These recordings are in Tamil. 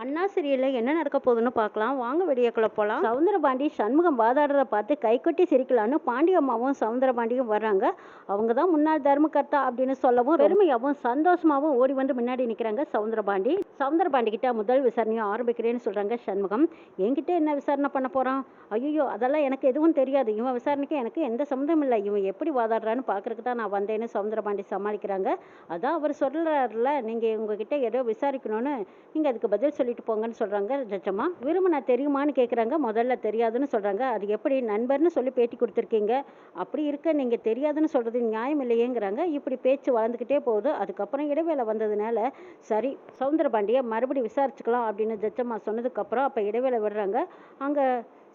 அண்ணா சீரியல்ல என்ன நடக்க போகுதுன்னு பார்க்கலாம் வாங்க. வீடியோக்குள்ள போகலாம். சவுந்தரபாண்டி சண்முகம் வாதாடுறத பார்த்து கைகொட்டி சிரிக்கலான்னு பாண்டியம்மாவும் சவுந்தரபாண்டியும் வர்றாங்க. அவங்க தான் முன்னாள் தர்மகர்த்தா அப்படின்னு சொல்லவும் பெருமையாகவும் சந்தோஷமாகவும் ஓடி வந்து முன்னாடி நிற்கிறாங்க சவுந்தரபாண்டி. சவுந்தரபாண்டி கிட்ட முதல் விசாரணையை ஆரம்பிக்கிறேன்னு சொல்றாங்க சண்முகம். என்கிட்ட என்ன விசாரணை பண்ண போறான்? ஐயோ, அதெல்லாம் எனக்கு எதுவும் தெரியாது. இவன் விசாரணைக்கு எனக்கு எந்த சம்மந்தம் இல்லை. இவன் எப்படி வாதாடுறான்னு பார்க்கறதுக்கு தான் நான் வந்தேன்னு சவுந்தரபாண்டி சமாளிக்கிறாங்க. அதான் அவர் சொல்றாருல, நீங்க உங்ககிட்ட ஏதோ விசாரிக்கணும்னு, நீங்க அதுக்கு பதில் சொல்லிட்டு போங்கன்னு சொல்றாங்க ஜட்ஜம்மா. விரும்பினா தெரியுமான்னு கேட்குறாங்க. முதல்ல தெரியாதுன்னு சொல்றாங்க. அது எப்படி நண்பர்னு சொல்லி பேட்டி கொடுத்துருக்கீங்க, அப்படி இருக்க நீங்க தெரியாதுன்னு சொல்றது நியாயம் இல்லையேங்கிறாங்க. இப்படி பேச்சு வளர்ந்துக்கிட்டே போகுது. அதுக்கப்புறம் இடைவேளை வந்ததுனால சரி சவுந்தரபாண்டியை மறுபடியும் விசாரிச்சுக்கலாம் அப்படின்னு ஜட்ஜம்மா சொன்னதுக்கப்புறம் அப்போ இடைவேளை விடுறாங்க. அங்கே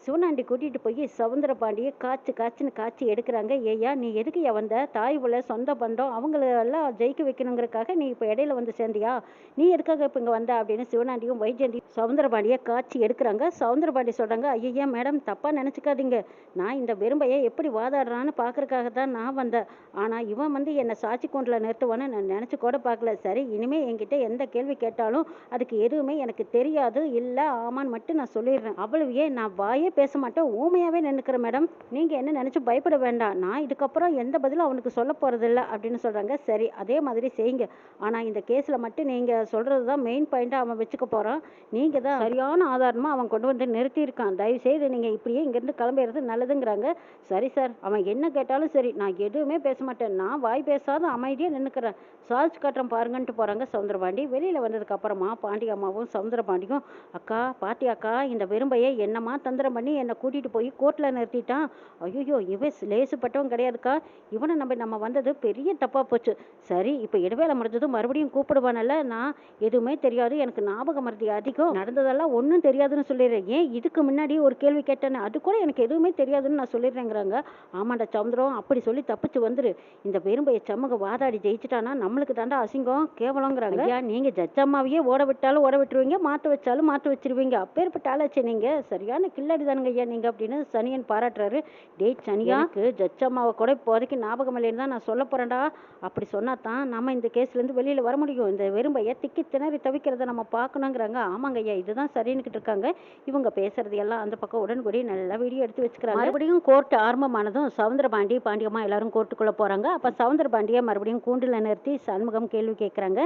சிவனாண்டி கூட்டிகிட்டு போய் சவுந்தரபாண்டியை காய்ச்சி எடுக்கிறாங்க. ஏய்யா, நீ எதுக்குயா வந்த? தாய் உள்ள சொந்த பந்தம் அவங்களெல்லாம் ஜெயிக்க வைக்கணுங்கிறதுக்காக நீ இப்போ இடையில வந்து சேர்ந்தியா? நீ எதுக்காக இப்போ இங்கே வந்த அப்படின்னு சிவனாண்டியும் வைஜெயந்தி சவுந்தரபாண்டியை காய்ச்சி எடுக்கிறாங்க. சவுந்தரபாண்டி சொல்கிறாங்க, ஐயா மேடம், தப்பாக நினச்சிக்காதீங்க. நான் இந்த வெறும்பையை எப்படி வாதாடுறான்னு பார்க்கறதுக்காக தான் நான் வந்தேன். ஆனால் இவன் வந்து என்னை சாட்சி கொண்டில் நிறுத்துவான்னு நான் நினச்சி கூட பார்க்கல. சரி, இனிமேல் என்கிட்ட எந்த கேள்வி கேட்டாலும் அதுக்கு எதுவுமே எனக்கு தெரியாது, இல்லை ஆமான்னு மட்டும் நான் சொல்லிடுறேன். அவ்வளவையே நான் வாயே பேச மாட்டேன், ஊமையாவே நின்னுக்கிறேன் மேடம். நீங்க என்ன நினைச்சு பயப்பட வேண்டாம். நான் இதுக்கப்புறம் எந்த பதிலும் அவனுக்கு சொல்ல போறதில்ல அப்படின்னு சொல்றாங்க. சரி, அதே மாதிரி செய்யுங்க. ஆனா இந்த கேஸ்ல மட்டும் நீங்க சொல்றதுதான் மெயின் பாயிண்டா அவன் வச்சுக்க போறான். நீங்க தான் சரியான ஆதாரமா அவன் கொண்டு வந்து நிறுத்தியிருக்கான். தயவு செய்து நீங்க இப்படியே இங்கிருந்து கிளம்பிடுறது நல்லதுங்கிறாங்க. சரி சார், அவன் என்ன கேட்டாலும் சரி, நான் எதுவுமே பேச மாட்டேன். நான் வாய் பேசாத அமைதியா நின்னுக்கிறேன். சார்ஜ் கட்டுறேன் பாருங்கன்ட்டு போறாங்க சவுந்தரபாண்டி. வெளியில வந்ததுக்கு அப்புறமா பாண்டி அம்மாவும் சவுந்தரபாண்டியும், அக்கா பாட்டியாக்கா, இந்த வெறும்பையை என்னமா தந்திரம் பண்ணி என்னை கூட்டிகிட்டு போய் கோர்ட்டில் நிறுத்திட்டான். ஐயோ, இவன் லேசுப்பட்டவன் கிடையாதுக்கா. இவனை நம்ம வந்தது பெரிய தப்பாக போச்சு. சரி, இப்போ இடைவேளை முடிஞ்சதும் மறுபடியும் கூப்பிடுவானல்ல. நான் எதுவுமே தெரியாது, எனக்கு ஞாபக மறதி அதிகம், நடந்ததெல்லாம் ஒன்றும் தெரியாதுன்னு சொல்லிடுறேன். ஏன் இதுக்கு முன்னாடி ஒரு கேள்வி கேட்டேன்னு அது கூட எனக்கு எதுவுமே தெரியாதுன்னு நான் சொல்லிடுறேங்கிறாங்க. ஆமாண்டா சந்திரம், அப்படி சொல்லி தப்பிச்சு வந்துரு. இந்த பெரும்பையை சமூக வாதாடி ஜெயிச்சிட்டானா நம்மளுக்கு தாண்டா அசிங்கம், கேவலங்கிறாங்க. ஐயா, நீங்கள் ஜட்ஜம்மாவையே ஓட விட்டாலும் ஓட விட்டுருவீங்க, மாற்ற வச்சாலும் மாற்ற வச்சிருவீங்க. அப்பேற்பட்ட ஆளாச்சு நீங்கள். சரியான கில்லாடி தானுங்க ஐயா நீங்க அப்படின்னு சனியன் பாராட்டுறாரு. டேய் சனியாக்கு ஜட்ஜம்மாவை கூட இப்போதைக்கு ஞாபகம் இல்லைன்னு தான் நான் சொல்ல போறேன்டா. அப்படி சொன்னா தான் நம்ம இந்த கேஸ்ல இருந்து வெளியில வர முடியும். இந்த வெறும்பைய திக்கி திணறி தவிக்கிறத நம்ம பார்க்கணுங்கிறாங்க. ஆமாங்க ஐயா, இதுதான் சரின்னுக்கிட்டு இருக்காங்க. இவங்க பேசுறது எல்லாம் அந்த பக்கம் உடன்படி நல்லா வீடியோ எடுத்து வச்சுக்கிறாங்க. மறுபடியும் கோர்ட் ஆரம்பமானதும் சவுந்தரபாண்டி பாண்டியம்மா எல்லாரும் கோர்ட்டுக்குள்ள போறாங்க. அப்ப சவுந்தரபாண்டியை மறுபடியும் கூண்டில் நிறுத்தி சண்முகம் கேள்வி கேட்கறாங்க.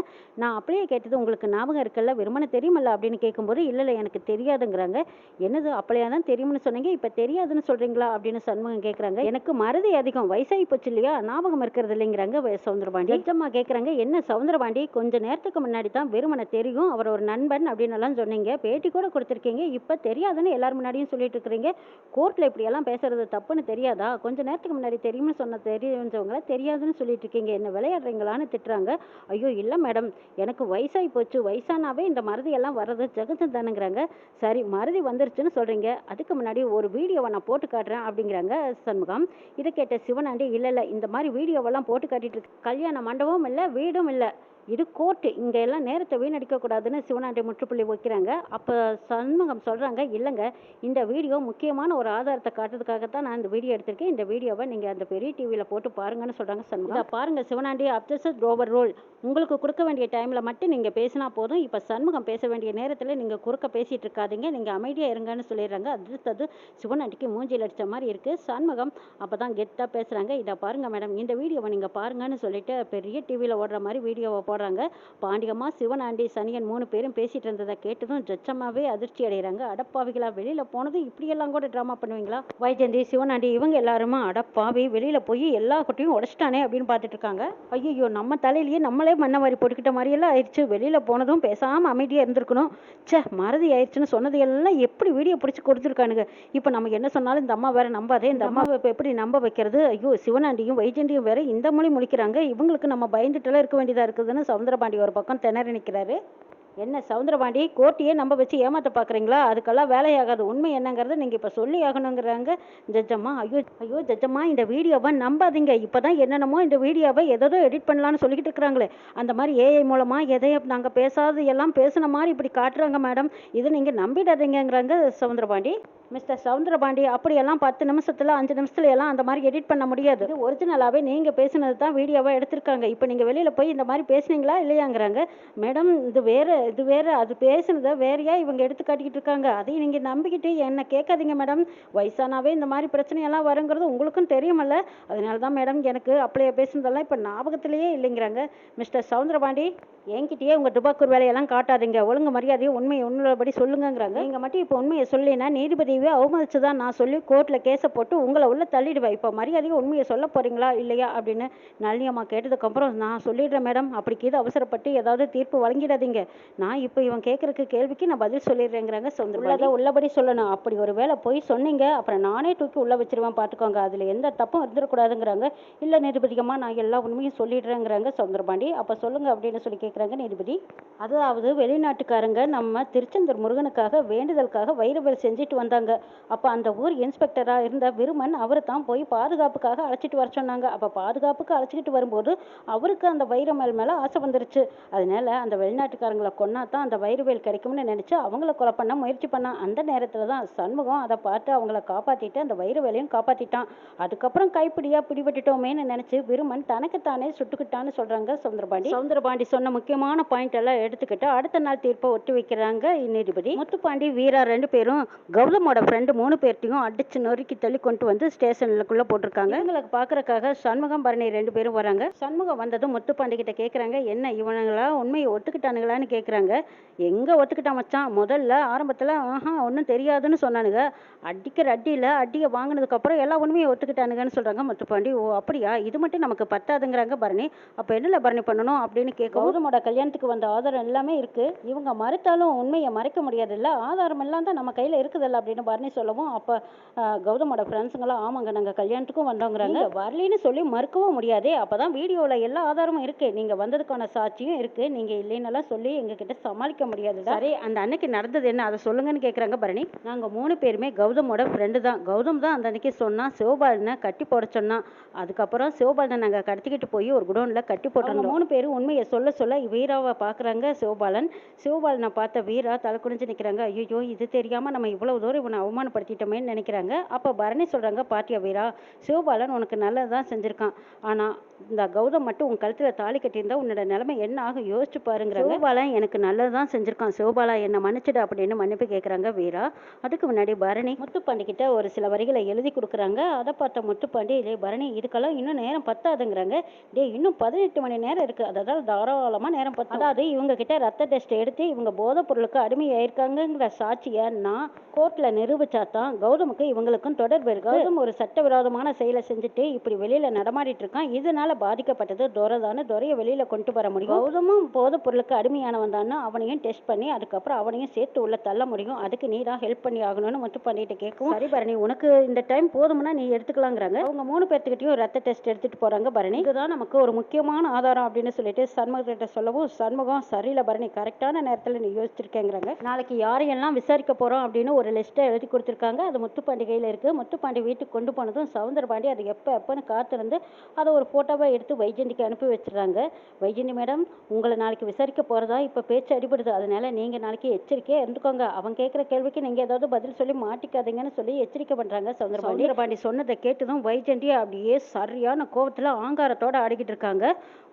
நான் அப்படியே கேட்டது உங்களுக்கு ஞாபகம் இருக்குல்ல, வெறுமனே தெரியுமல்ல அப்படின்னு கேட்கும்போது, இல்ல எனக்கு தெரியாதுங்கிறாங்க. என்னது அப்படியா தான் தெரியும்னு சொன்னீங்க, இப்ப தெரியாதுன்னு சொல்றீங்களா அப்படின்னு சண்முகம் கேட்கறாங்க. எனக்கு மறதி அதிகம், வயசாகி போச்சு இல்லையா, ஞாபகம் இருக்கிறது இல்லைங்கிறாங்க சவுந்தரபாண்டி. ஜட்ஜம்மா கேட்கறாங்க, என்ன சவுந்தரபாண்டி, கொஞ்ச நேரத்துக்கு முன்னாடி தான் வெறுமனை தெரியும், அவர் ஒரு நண்பன் அப்படின்னு எல்லாம் சொன்னீங்க, பேட்டி கூட கொடுத்துருக்கீங்க, இப்ப தெரியாதுன்னு எல்லாரும் முன்னாடியும் சொல்லிட்டு இருக்கிறீங்க. கோர்ட்ல இப்படி எல்லாம் பேசுறது தப்புன்னு தெரியாதா? கொஞ்ச நேரத்துக்கு முன்னாடி தெரியும்னு சொன்ன தெரிஞ்சவங்கள தெரியாதுன்னு சொல்லிட்டு இருக்கீங்க, என்ன விளையாடுறீங்களான்னு திட்டுறாங்க. ஐயோ இல்ல மேடம், எனக்கு வயசாகி போச்சு, வயசானாவே இந்த மறதி எல்லாம் வர்றது ஜெகஜம் தானுங்கிறாங்க. சரி, மறதி வந்துருச்சுன்னு சொல்றீங்க, அதுக்கு முன்னாடி ஒரு வீடியோவை நான் போட்டு காட்டுறேன் அப்படிங்கிறாங்க சண்முகம். இதை கேட்ட சிவனாண்டி, இல்லை இந்த மாதிரி வீடியோவெல்லாம் போட்டு காட்டிட்டு இருக்கு, கல்யாண மண்டபமும் இல்லை வீடும் இல்லை, இது கோர்ட்டு, இங்கே எல்லாம் நேரத்தை வீணடிக்க கூடாதுன்னு சிவனாண்டி முற்றுப்புள்ளி வைக்கிறாங்க. அப்போ சண்முகம் சொல்கிறாங்க, இல்லைங்க, இந்த வீடியோ முக்கியமான ஒரு ஆதாரத்தை காட்டுறதுக்காகத்தான் நான் இந்த வீடியோ எடுத்திருக்கேன், இந்த வீடியோவை நீங்கள் அந்த பெரிய டிவியில் போட்டு பாருங்கன்னு சொல்கிறாங்க சண்முகம். இதை பாருங்கள் சிவனாண்டி, அப்ஜெக்ஷன் ஓவர் ரோல், உங்களுக்கு கொடுக்க வேண்டிய டைமில் மட்டும் நீங்கள் பேசினா போதும், இப்போ சண்முகம் பேச வேண்டிய நேரத்தில் நீங்கள் குறுக்க பேசிகிட்டு இருக்காதீங்க, நீங்கள் அமைதியாக இருங்கன்னு சொல்லிடுறாங்க. அடுத்தது சிவனாண்டிக்கு மூஞ்சில் அடித்த மாதிரி இருக்குது. சண்முகம் அப்போ தான் கெத்தாக பேசுகிறாங்க. இதை பாருங்கள் மேடம், இந்த வீடியோவை நீங்கள் பாருங்கன்னு சொல்லிட்டு பெரிய டிவியில் ஓடுற மாதிரி வீடியோவை போடுறாங்க. பாண்டியம்மா சிவனாண்டி சனியன் 3 பேரும் பேசிட்டு இருந்ததை கேட்டதும் ஜட்ஜம்மாவே அதிர்ச்சி அடைகிறாங்க. அடப்பாவிகளா, வெளியில போனது இப்படியெல்லாம் கூட ட்ராமா பண்ணுவீங்களா? வைஜெயந்தி சிவனாண்டி இவங்க எல்லாருமா அடப்பாவி, வெளியில போய் எல்லா குட்டையும் உடச்சிட்டானே அப்படின்னு பார்த்துட்டு இருக்காங்க. ஐயோ, நம்ம தலையிலேயே நம்மளே மண்ணை வாரி போட்டுக்கிட்ட மாதிரியெல்லாம் ஆயிடுச்சு, வெளியில போனதும் பேசாம அமைதியா இருந்திருக்கணும், சே மறதி ஆயிடுச்சுன்னு சொன்னது எல்லாம் எப்படி வீடியோ பிடிச்சி கொடுத்துருக்கானுங்க. இப்போ நம்ம என்ன சொன்னாலும் இந்த அம்மா வேற நம்பாதே, இந்த அம்மாவை இப்போ எப்படி நம்ப வைக்கிறது? ஐயோ, சிவனாண்டியும் வைஜெயந்தியும் வேற இந்த மொழி முழிக்கிறாங்க, இவங்களுக்கு நம்ம பயந்துட்டுலாம் இருக்க வேண்டியதா இருக்குதுன்னு சவுந்தரபாண்டி ஒரு பக்கம் திணறி நிற்கிறாரு. என்ன சவுந்தரபாண்டி, கோர்ட்டையே நம்ப வச்சு ஏமாத்த பார்க்குறீங்களா? அதுக்கெல்லாம் வேலையாகாது, உண்மை என்னங்கிறத நீங்கள் இப்போ சொல்லி ஆகணுங்கிறாங்க ஜட்ஜம்மா. ஐயோ ஜட்ஜம்மா, இந்த வீடியோவை நம்பாதீங்க, இப்போ தான் என்னென்னமோ இந்த வீடியோவை எதோ எடிட் பண்ணலான்னு சொல்லிக்கிட்டு இருக்கிறாங்களே, அந்த மாதிரி ஏஐ மூலமாக எதையோ நாங்கள் பேசாதது எல்லாம் பேசுன மாதிரி இப்படி காட்டுறாங்க மேடம், இது நீங்கள் நம்பிடாதீங்கிறாங்க சவுந்தரபாண்டி. மிஸ்டர் சவுந்தரபாண்டி, அப்படியெல்லாம் 10 நிமிஷத்தில் 5 நிமிஷத்துல எல்லாம் அந்த மாதிரி எடிட் பண்ண முடியாது, இது ஒரிஜினலாகவே நீங்கள் பேசுனது தான் வீடியோவாக எடுத்திருக்காங்க, இப்போ நீங்கள் வெளியில் போய் இந்த மாதிரி பேசுனீங்களா இல்லையாங்கிறாங்க. மேடம், இது வேறு இது வேற, அது பேசுனதை வேறையா இவங்க எடுத்து காட்டிக்கிட்டு இருக்காங்க. அதையும் நீங்க நம்பிக்கிட்டு என்ன கேட்காதீங்க மேடம். வயசானாவே இந்த மாதிரி பிரச்சனையெல்லாம் வருங்கிறது உங்களுக்கும் தெரியுமல்ல. அதனால தான் மேடம் எனக்கு அப்படியே பேசுனதெல்லாம் இப்போ ஞாபகத்திலேயே இல்லைங்கிறாங்க. மிஸ்டர் சவுந்தரபாண்டி, என்கிட்டயே உங்க டுபாக்கூர் வேலையெல்லாம் காட்டாதீங்க. ஒழுங்கு மரியாதையை உண்மையை உண்மைப்படி சொல்லுங்கங்கிறாங்க. நீங்க மட்டும் இப்போ உண்மையை சொல்லினா நீதிபதியவே அவமதிச்சுதான் நான் சொல்லி கோர்ட்ல கேஸை போட்டு உங்களை உள்ள தள்ளிடுவேன். இப்போ மரியாதையை உண்மையை சொல்ல போறீங்களா இல்லையா அப்படின்னு நளினியம்மா கேட்டதுக்கப்புறம், நான் சொல்லிடுறேன் மேடம். அப்படிக்கு இது அவசரப்பட்டு ஏதாவது தீர்ப்பு வழங்கிடாதீங்க. நான் இப்போ இவன் கேட்கறக்கு கேள்விக்கு நான் பதில் சொல்லிடுறேங்கிறாங்க சவுந்தரபாண்டி. உள்ளபடி சொல்லணும். அப்படி ஒரு வேளை போய் சொன்னீங்க அப்புறம் நானே தூக்கி உள்ள வச்சிருவேன் பார்த்துக்கோங்க. அதுல எந்த தப்பும் இருந்துடக்கூடாதுங்கிறாங்க. இல்ல நீதிபதியம்மா, நான் எல்லா உண்மையும் சொல்லிடுறேங்கிறாங்க சவுந்தரபாண்டி. அப்ப சொல்லுங்க அப்படின்னு சொல்லி கேட்குறாங்க நீதிபதி. அதாவது வெளிநாட்டுக்காரங்க நம்ம திருச்செந்தூர் முருகனுக்காக வேண்டுதலுக்காக வைரவேல் செஞ்சுட்டு வந்தாங்க. அப்போ அந்த ஊர் இன்ஸ்பெக்டராக இருந்த விருமன் அவரை தான் போய் பாதுகாப்புக்காக அழைச்சிட்டு வர சொன்னாங்க. அப்போ பாதுகாப்புக்கு அழைச்சிக்கிட்டு வரும்போது அவருக்கு அந்த வைரவேல் மேலே ஆசை வந்துருச்சு. அதனால அந்த வெளிநாட்டுக்காரங்களை கொன்னா தான் அந்த வைரவேல் கிடைக்கும்னு நினச்சி அவங்கள கொலை பண்ண முயற்சி பண்ணான். அந்த நேரத்தில் தான் சண்முகம் அதை பார்த்து அவங்கள காப்பாற்றிட்டு அந்த வைரவேலையும் காப்பாற்றிட்டான். அதுக்கப்புறம் கைப்பிடியாக பிடிபட்டுட்டோமேன்னு நினச்சி விருமன் தனக்குத்தானே சுட்டுக்கிட்டான்னு சொல்கிறாங்க சவுந்தரபாண்டி. சவுந்தரபாண்டி சொன்ன முக்கியமான பாயிண்ட் எல்லாம் எடுத்துக்கிட்டு அடுத்த நாள் தீர்ப்பை ஒட்டி வைக்கிறாங்க நீதிபதி. முத்துப்பாண்டி, வீரா 2 பேரும் கௌதமோட ஃப்ரெண்டு 3 பேர்ட்டையும் அடிச்சு நொறுக்கி தள்ளி கொண்டு வந்து ஸ்டேஷனுக்குள்ள போட்டிருக்காங்க. இவங்களுக்கு பார்க்கறக்காக சண்முகம், பரணி 2 பேரும் வராங்க. சண்முகம் வந்ததும் முத்துப்பாண்டி கிட்ட கேட்குறாங்க, என்ன இவனுங்களா உண்மையை ஒத்துக்கிட்டானுங்களான்னு கேட்குறாங்க. எங்க ஒத்துக்கிட்டான் மச்சான், முதல்ல ஆரம்பத்தில் ஒன்றும் தெரியாதுன்னு சொன்னானுங்க. அடிக்கிற அடியில் அடியை வாங்கினதுக்கு அப்புறம் எல்லா உண்மையை ஒத்துக்கிட்டானுங்கன்னு சொல்றாங்க முத்துப்பாண்டி. ஓ அப்படியா, இது மட்டும் நமக்கு பத்தாதுங்கிறாங்க பரணி. அப்போ என்னல பரணி பண்ணணும் அப்படின்னு கேட்க, கௌதமோட கல்யாணத்துக்கு வந்த ஆதாரம் எல்லாமே இருக்கு, இவங்க மறுத்தாலும் உண்மையை மறைக்க முடியாது இல்லை, ஆதாரம் எல்லாம் தான் நம்ம கையில் இருக்குதில்ல அப்படின்னு பரணி சொல்லவும், அப்போ கௌதமோட ஃப்ரெண்ட்ஸுங்களாம் ஆமாங்க நாங்கள் கல்யாணத்துக்கும் வந்தோங்கிறாங்க. வரலின்னு சொல்லி மறுக்கவும் முடியாதே, அப்போதான் வீடியோவில் எல்லா ஆதாரமும் இருக்கு, நீங்கள் வந்ததுக்கான சாட்சியும் இருக்கு, நீங்கள் இல்லைன்னெல்லாம் சொல்லி எங்ககிட்ட சமாளிக்க முடியாது. சரி, அந்த அன்னைக்கு நடந்தது என்ன அதை சொல்லுங்கன்னு கேட்குறாங்க பரணி. நாங்கள் 3 பேருமே கௌதமோட ஃப்ரெண்டு தான். கௌதம் தான் அந்த அன்னைக்கு சொன்னால் சிவபாலனை கட்டி போட சொன்னான். அதுக்கப்புறம் சிவபாலனை நாங்கள் கடத்திக்கிட்டு போய் ஒரு குடோனில் கட்டி போட்டோம். 3 பேரும் உண்மையை சொல்ல சொல்ல வீராவை பார்க்குறாங்க சிவபாலன். சிவபாலனை பார்த்த வீரா தலை குனிஞ்சு நிற்கிறாங்க. ஐயோ, இது தெரியாமல் நம்ம இவ்வளவு தூரம் இவனை அவமானப்படுத்திட்டோமேன்னு நினைக்கிறாங்க. அப்போ பரணி சொல்கிறாங்க, பாட்டியா வீரா, சிவபாலன் உனக்கு நல்லதான் செஞ்சுருக்கான். ஆனால் இந்த கௌதம் மட்டும் உன் கழுத்தில் தாலி கட்டியிருந்தா உன்னோட நிலைமை என்ன ஆகும் யோசிச்சு பாருங்கிறாங்க. சிவபாலன் எனக்கு நல்லதான் செஞ்சுருக்கான், சிவபாலா என்னை மன்னிச்சிடு அப்படின்னு மன்னிப்பு கேட்குறாங்க வீரா. அதுக்கு முன்னாடி பரணி முத்துப்பாண்டி கிட்ட ஒரு சில வரிகளை எழுதி கொடுக்குறாங்க. அதை பார்த்த முத்துப்பாண்டி, இதே பரணி இதுக்கெல்லாம் இன்னும் நேரம் பத்தாதுங்கிறாங்க. டே இன்னும் 18 மணி நேரம் இருக்குது, அதாவது தாராளமாக நேரம் பத்தாது. அதாவது இவங்க கிட்ட ரத்த டெஸ்ட் எடுத்து இவங்க போதைப் பொருளுக்கு அடிமையாயிருக்காங்கிற சாட்சியை நான் கோர்ட்டில் நிரூபிச்சாதான் கௌதமுக்கு இவங்களுக்கும் தொடர்பு இருக்கு. கௌதம் ஒரு சட்டவிரோதமான செயலை செஞ்சுட்டு இப்படி வெளியில நடமாடிட்டு இருக்கான். இதனால பாதிக்கப்பட்டது துரைதான்னு துரையை வெளியில கொண்டு வர முடியும். கௌதமும் போதைப் பொருளுக்கு அடிமையானவன் தானே அவனையும் டெஸ்ட் பண்ணி அதுக்கப்புறம் அவனையும் சேர்த்து உள்ள தள்ள முடியும். அதுக்கு நீ தான் ஹெல்ப் பண்ணி ஆகணும்னு மட்டும் பண்ணிட்டு கேட்கும். சரி பரணி, உனக்கு இந்த டைம் போதும்னா நீ எடுத்துக்கலாங்கிறாங்க. அவங்க 3 பேர்த்துக்கிட்டையும் ரத்த டெஸ்ட் எடுத்துட்டு போறாங்க பரணி. இதுதான் நமக்கு ஒரு முக்கியமான ஆதாரம் அப்படின்னு சொல்லிட்டு சண்முகத்திட்ட சொல்லவும், சண்முகம் சரியில்லை பரணி, கரெக்டான நேரத்தில் நீ யோசிச்சிருக்கேங்கிறாங்க. நாளைக்கு யாரையெல்லாம் விசாரிக்க போறோம் அப்படின்னு ஒரு லிஸ்ட்டை எழுதி கொடுத்துருக்காங்க. அது முத்துப்பாண்டி கையில் இருக்கு. முத்துப்பாண்டி வீட்டுக்கு கொண்டு போனதும் சவுந்தரபாண்டி அது எப்பன்னு காத்திருந்து அதை ஒரு போட்டோவை எடுத்து வைஜெயந்திக்கு அனுப்பி வச்சிடறாங்க. வைஜெயந்தி மேடம், உங்களை நாளைக்கு விசாரிக்க போறதா இப்போ பேச்சு அடிபடுது, அதனால நீங்க நாளைக்கு எச்சரிக்கையா இருந்துக்கோங்க. அவன் கேட்குற கேள்விக்கு நீங்க ஏதாவது பதில் சொல்லி மாட்டிக்காதீங்கன்னு சொல்லி எச்சரிக்கை பண்றாங்க சவுந்தரபாண்டி. சொன்னதை கேட்டதும் வைஜெயந்தி அப்படியே சரியான கோவத்துல ஆங்காரத்தோட ஆடிக்கிட்டு இருக்காங்க.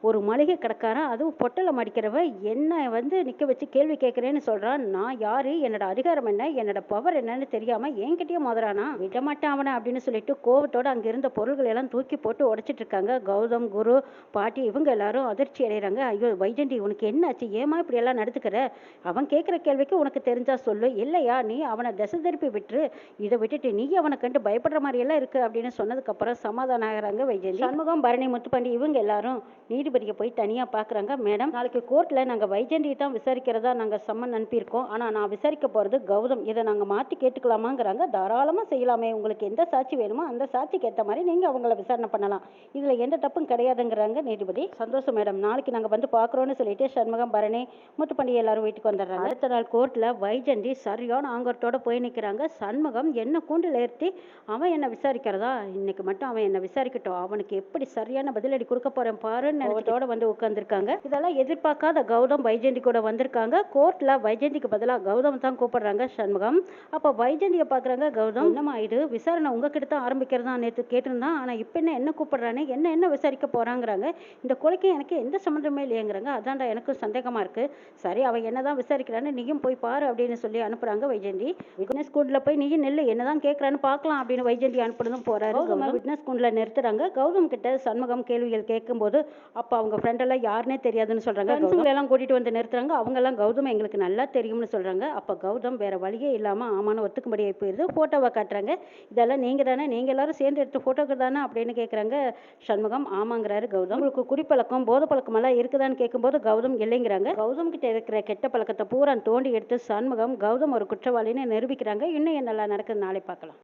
ஒரு மளிகை கடைக்காரன், அதுவும் பொட்டலை மடிக்கிறவ என்ன நிற்க வச்சு கேள்வி கேட்குறேன்னு சொல்கிறான். நான் யாரு, என்னோட அதிகாரம் என்ன, என்னோட பவர் என்னன்னு தெரியாமல் என்கிட்டயே மோதுறானா, விடமாட்டான் அவனை அப்படின்னு சொல்லிட்டு கோவத்தோட அங்கே இருந்த பொருள்கள் எல்லாம் தூக்கி போட்டு உடைச்சிட்டு இருக்காங்க. கௌதம், குரு, பாட்டி இவங்க எல்லாரும் அதிர்ச்சி அடைகிறாங்க. ஐயோ வைஜெயந்தி, உனக்கு என்னாச்சு, ஏமா இப்படி எல்லாம் நடத்துக்கிற, அவன் கேட்குற கேள்விக்கு உனக்கு தெரிஞ்சா சொல்லு, இல்லையா நீ அவனை திசை திருப்பி விட்டுரு, இதை விட்டுட்டு நீ அவனை கண்டு பயப்படுற மாதிரி எல்லாம் இருக்கு அப்படின்னு சொன்னதுக்கப்புறம் சமாதானம் ஆகிறாங்க வைஜெயந்தி. சண்முகம், பரணி, முத்துப்பாண்டி இவங்க எல்லாரும் நீதிபதியை போய் தனியாக பார்க்குறாங்க. மேடம், நாளைக்கு கோர்ட்டில் நாங்கள் வைஜெயந்தியை தான் விசாரிக்கிறதா நாங்கள் சம்மன் அனுப்பியிருக்கோம். ஆனால் நான் விசாரிக்க போகிறது கௌதம், இதை நாங்கள் மாற்றி கேட்டுக்கலாமாங்கிறாங்க. தாராளமாக செய்யலாமே, உங்களுக்கு எந்த சாட்சி வேணுமோ அந்த சாட்சிக்கு ஏற்ற மாதிரி நீங்கள் அவங்கள விசாரணை பண்ணலாம், இதில் எந்த தப்பும் கிடையாதுங்கிறாங்க நீதிபதி. சந்தோஷம் மேடம், நாளைக்கு நாங்கள் வந்து பார்க்குறோன்னு சொல்லிட்டு சண்முகம், பரணி, முத்துப்பாண்டி எல்லாரும் வீட்டுக்கு வந்துடுறாங்க. அடுத்த நாள் கோர்ட்டில் வைஜெயந்தி சரியான ஆங்கரத்தோட போய் நிற்கிறாங்க. சண்முகம் என்ன கூண்டில் ஏற்றி அவன் என்ன விசாரிக்கிறதா, இன்னைக்கு மட்டும் அவன் என்ன விசாரிக்கட்டும், அவனுக்கு எப்படி சரியான பதிலடி கொடுக்க போறேன் பாருன்னு நினைச்சதோட வந்து உட்கார்ந்துருக்காங்க. இதெல்லாம் எதிர்பார்க்காத கௌதம் வைஜெயந்தி கூட வந்திருக்காங்க. கோர்ட்ல வைஜெயந்திக்கு பதிலாக கௌதம் தான் கூப்பிடுறாங்க சண்முகம். அப்ப வைஜெயந்தியை பாக்குறாங்க. கௌதம், என்னமா இது, விசாரணை உங்ககிட்ட தான் ஆரம்பிக்கிறதா நேற்று கேட்டிருந்தான், ஆனா இப்ப என்ன கூப்பிடுறானே, என்ன விசாரி விசாரிக்க போகிறாங்கிறாங்க. இந்த கொலைக்கு எனக்கு எந்த சம்மந்தமே இல்லையேங்கிறாங்க. அதான்டா எனக்கும் சந்தேகமாக இருக்குது. சரி அவள் என்னதான் விசாரிக்கிறான்னு நீயும் போய் பாரு அப்படின்னு சொல்லி அனுப்புகிறாங்க வைஜெயந்தி. விட்னஸ் கூண்டில் போய் நீயும் நெல்லு என்னதான் கேட்குறான்னு பார்க்கலாம் அப்படின்னு வைஜெயந்தி அனுப்புனதும் போகிறாரு. கௌதம் விட்னஸ் கூண்டில் நிறுத்துறாங்க. கௌதம் கிட்ட சண்முகம் கேள்விகள் கேட்கும்போது அப்போ அவங்க ஃப்ரெண்டெல்லாம் யாருன்னே தெரியாதுன்னு சொல்கிறாங்க. ஃப்ரெண்ட்ஸுங்களெல்லாம் கூட்டிகிட்டு வந்து நிறுத்துறாங்க. அவங்கெல்லாம் கௌதம் எங்களுக்கு நல்லா தெரியும்னு சொல்கிறாங்க. அப்போ கௌதம் வேறு வழியே இல்லாமல் ஆமான்னு ஒத்துக்கும்படியாக போயிடுது. ஃபோட்டோவை காட்டுறாங்க. இதெல்லாம் நீங்கள் தானே, நீங்கள் எல்லாரும் சேர்ந்து எடுத்த ஃபோட்டோக்கு தானே அப்படின்னு கேட்குறாங்க. சண்முகம் ஆமாங்கிறாரு கௌதம். உங்களுக்கு குடிப்பழக்கம் போதை பழக்கமெல்லாம் இருக்குதான்னு கேட்கும்போது கௌதம் இல்லைங்கிறாங்க. கௌதம் கிட்ட இருக்கிற கெட்ட பழக்கத்தை பூரா தோண்டி எடுத்து சண்முகம் கௌதம் ஒரு குற்றவாளின்னு நிரூபிக்கிறாங்க. இன்னும் என்னெல்லாம் நடக்குது நாளை பார்க்கலாம்.